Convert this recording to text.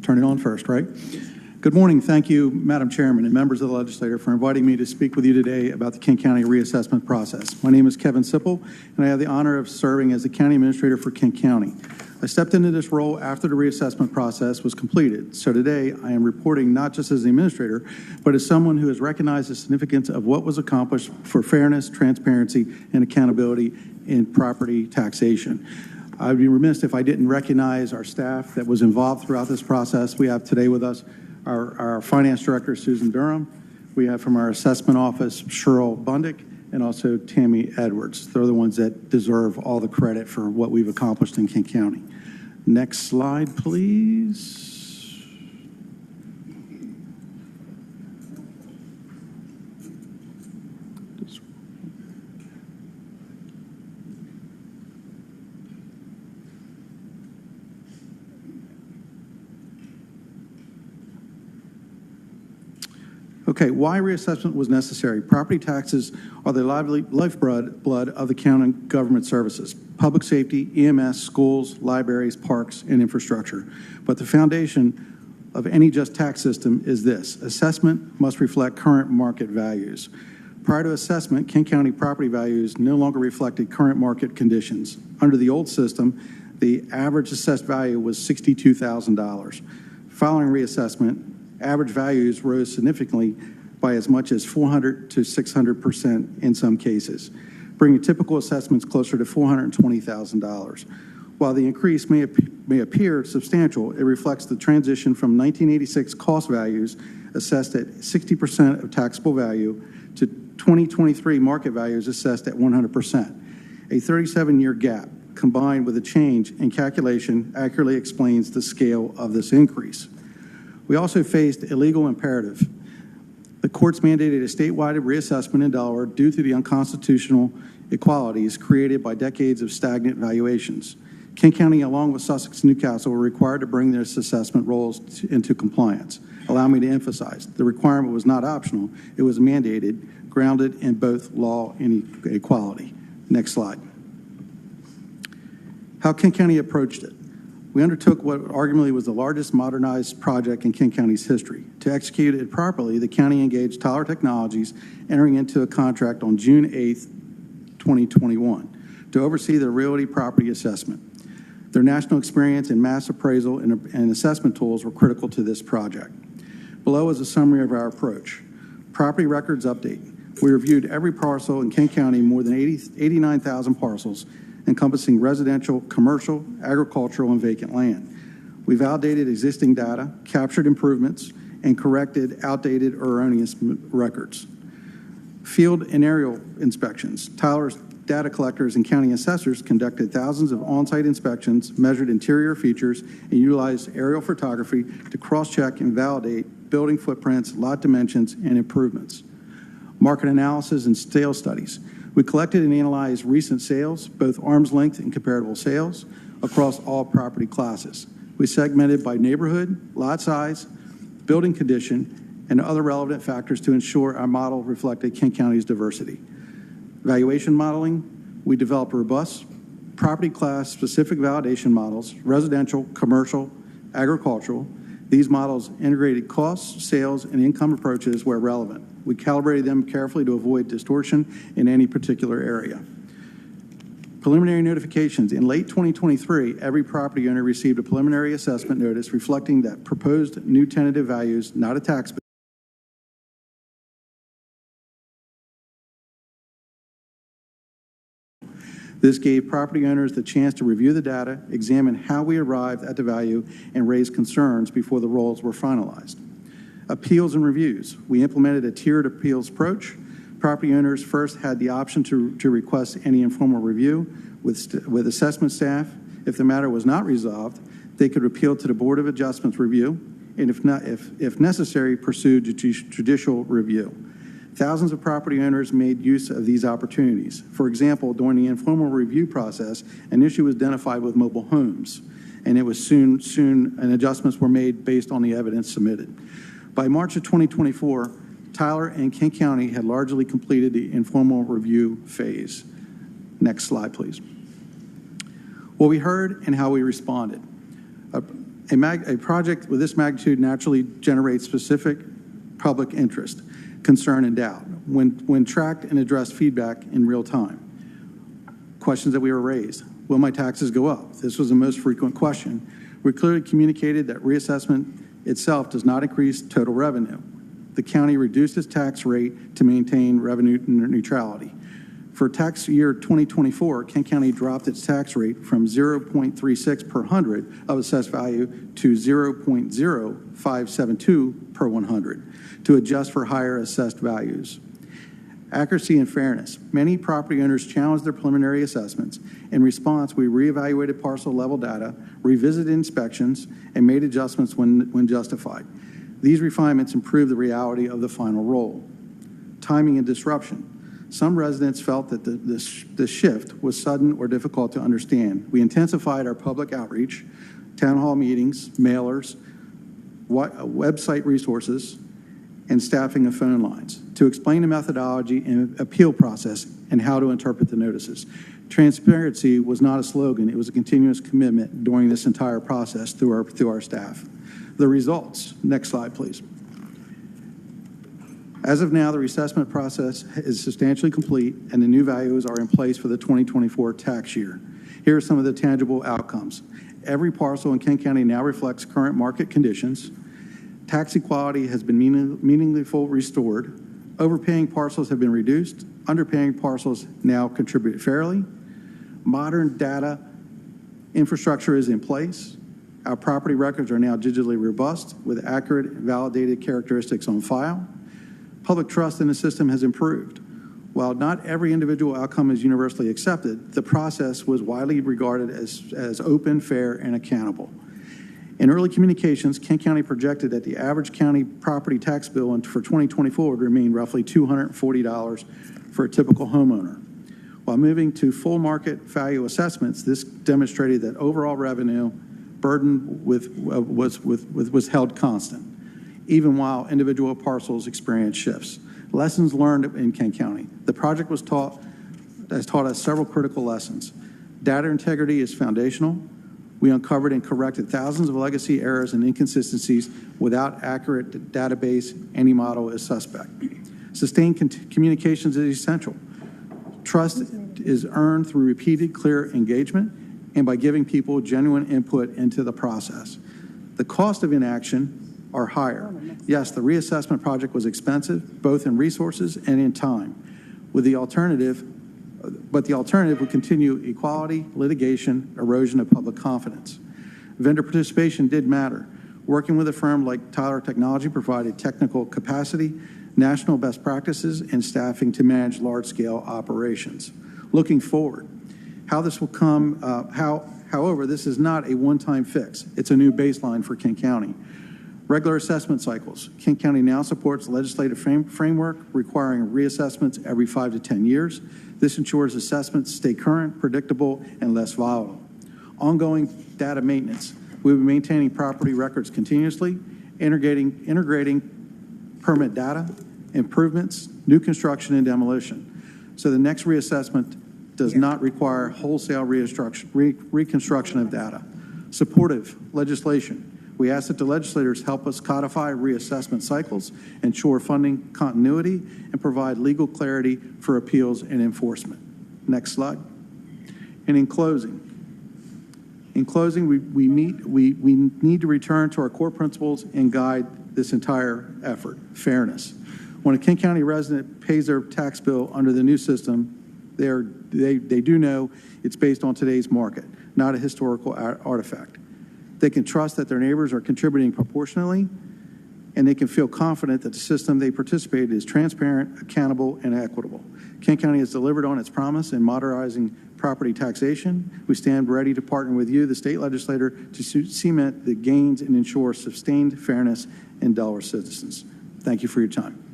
Turn it on first, right? Good morning. Thank you, Madam Chairman and members of the legislature, for inviting me to speak with you today about the Kent County Reassessment process. My name is Kevin Sipple, and I have the honor of serving as the County Administrator for Kent County. I stepped into this role after the reassessment process was completed, so today I am reporting not just as the Administrator, but as someone who has recognized the significance of what was accomplished for fairness, transparency, and accountability in property taxation. I'd be remiss if I didn't recognize our staff that was involved throughout this process. We have today with us our Finance Director, Susan Durham. We have from our Assessment Office, Cheryl Bundick, and also Tammy Edwards. They're the ones that deserve all the credit for what we've accomplished in Kent County. Next slide, please. Okay, why reassessment was necessary? Property taxes are the lifeblood of the county government services, public safety, EMS, schools, libraries, parks, and infrastructure. But the foundation of any just tax system is this: assessment must reflect current market values. Prior to assessment, Kent County property values no longer reflected current market conditions. Under the old system, the average assessed value was $62,000. Following reassessment, average values rose significantly by as much as 400 to 600% in some cases, bringing typical assessments closer to $420,000. While the increase may appear substantial, it reflects the transition from 1986 cost values assessed at 60% of taxable value to 2023 market values assessed at 100%. A 37-year gap combined with a change in calculation accurately explains the scale of this increase. We also faced a legal imperative. The courts mandated a statewide reassessment in Delaware due to the unconstitutional inequalities created by decades of stagnant valuations. Kent County, along with Sussex and Newcastle, were required to bring their assessment rolls into compliance. Allow me to emphasize, the requirement was not optional. It was mandated, grounded in both law and equality. Next slide. How Kent County approached it. We undertook what arguably was the largest modernized project in Kent County's history. To execute it properly, the county engaged Tyler Technologies, entering into a contract on June 8th, 2021, to oversee the realty property assessment. Their national experience in mass appraisal and assessment tools were critical to this project. Below is a summary of our approach. Property records update. We reviewed every parcel in Kent County, more than 89,000 parcels, encompassing residential, commercial, agricultural, and vacant land. We validated existing data, captured improvements, and corrected outdated or erroneous records. Field and aerial inspections. Tyler's data collectors and county assessors conducted thousands of on-site inspections, measured interior features, and utilized aerial photography to cross-check and validate building footprints, lot dimensions, and improvements. Market analysis and sales studies. We collected and analyzed recent sales, both arm's length and comparable sales, across all property classes. We segmented by neighborhood, lot size, building condition, and other relevant factors to ensure our model reflected Kent County's diversity. Valuation modeling, we developed robust property class specific validation models, residential, commercial, agricultural. These models integrated costs, sales, and income approaches where relevant. We calibrated them carefully to avoid distortion in any particular area. Preliminary notifications. In late 2023, every property owner received a preliminary assessment notice reflecting that proposed new tentative values, not a tax bill. This gave property owners the chance to review the data, examine how we arrived at the value, and raise concerns before the rolls were finalized. Appeals and reviews. We implemented a tiered appeals approach. Property owners first had the option to request any informal review with assessment staff. If the matter was not resolved, they could appeal to the Board of Adjustments review, and if necessary, pursue judicial review. Thousands of property owners made use of these opportunities. For example, during the informal review process, an issue was identified with mobile homes, and it was soon and adjustments were made based on the evidence submitted. By March of 2024, Tyler and Kent County had largely completed the informal review phase. Next slide, please. What we heard and how we responded. A project with this magnitude naturally generates specific public interest, concern, and doubt when tracked and addressed feedback in real time. Questions that we were raised. Will my taxes go up? This was the most frequent question. We clearly communicated that reassessment itself does not increase total revenue. The county reduced its tax rate to maintain revenue neutrality. For tax year 2024, Kent County dropped its tax rate from 0.36 per hundred of assessed value to 0.0572 per 100 to adjust for higher assessed values. Accuracy and fairness. Many property owners challenged their preliminary assessments. In response, we reevaluated parcel level data, revisited inspections, and made adjustments when justified. These refinements improved the reality of the final roll. Timing and disruption. Some residents felt that the shift was sudden or difficult to understand. We intensified our public outreach, town hall meetings, mailers, website resources, and staffing of phone lines to explain the methodology and appeal process and how to interpret the notices. Transparency was not a slogan. It was a continuous commitment during this entire process through our staff. The results. Next slide, please. As of now, the reassessment process is substantially complete and the new values are in place for the 2024 tax year. Here are some of the tangible outcomes. Every parcel in Kent County now reflects current market conditions. Tax equality has been meaningfully restored. Overpaying parcels have been reduced. Underpaying parcels now contribute fairly. Modern data infrastructure is in place. Our property records are now digitally robust with accurate and validated characteristics on file. Public trust in the system has improved. While not every individual outcome is universally accepted, the process was widely regarded as open, fair, and accountable. In early communications, Kent County projected that the average county property tax bill for 2024 would remain roughly $240 for a typical homeowner. While moving to full market value assessments, this demonstrated that overall revenue burden was held constant, even while individual parcels experienced shifts. Lessons learned in Kent County. The project has taught us several critical lessons. Data integrity is foundational. We uncovered and corrected thousands of legacy errors and inconsistencies. Without accurate database, any model is suspect. Sustained communications is essential. Trust is earned through repeated, clear engagement and by giving people genuine input into the process. The cost of inaction are higher. Yes, the reassessment project was expensive, both in resources and in time. But the alternative would continue equality, litigation, erosion of public confidence. Vendor participation did matter. Working with a firm like Tyler Technology provided technical capacity, national best practices, and staffing to manage large-scale operations. Looking forward, how this will come, however, this is not a one-time fix. It's a new baseline for Kent County. Regular assessment cycles. Kent County now supports legislative framework requiring reassessments every 5 to 10 years. This ensures assessments stay current, predictable, and less volatile. Ongoing data maintenance. We'll be maintaining property records continuously, integrating permit data, improvements, new construction, and demolition. So the next reassessment does not require wholesale reconstruction of data. Supportive legislation. We ask that the legislators help us codify reassessment cycles, ensure funding continuity, and provide legal clarity for appeals and enforcement. Next slide. And in closing, we need to return to our core principles and guide this entire effort: fairness. When a Kent County resident pays their tax bill under the new system, they do know it's based on today's market, not a historical artifact. They can trust that their neighbors are contributing proportionally, and they can feel confident that the system they participate in is transparent, accountable, and equitable. Kent County has delivered on its promise in modernizing property taxation. We stand ready to partner with you, the state legislator, to cement the gains and ensure sustained fairness in Delaware citizens. Thank you for your time.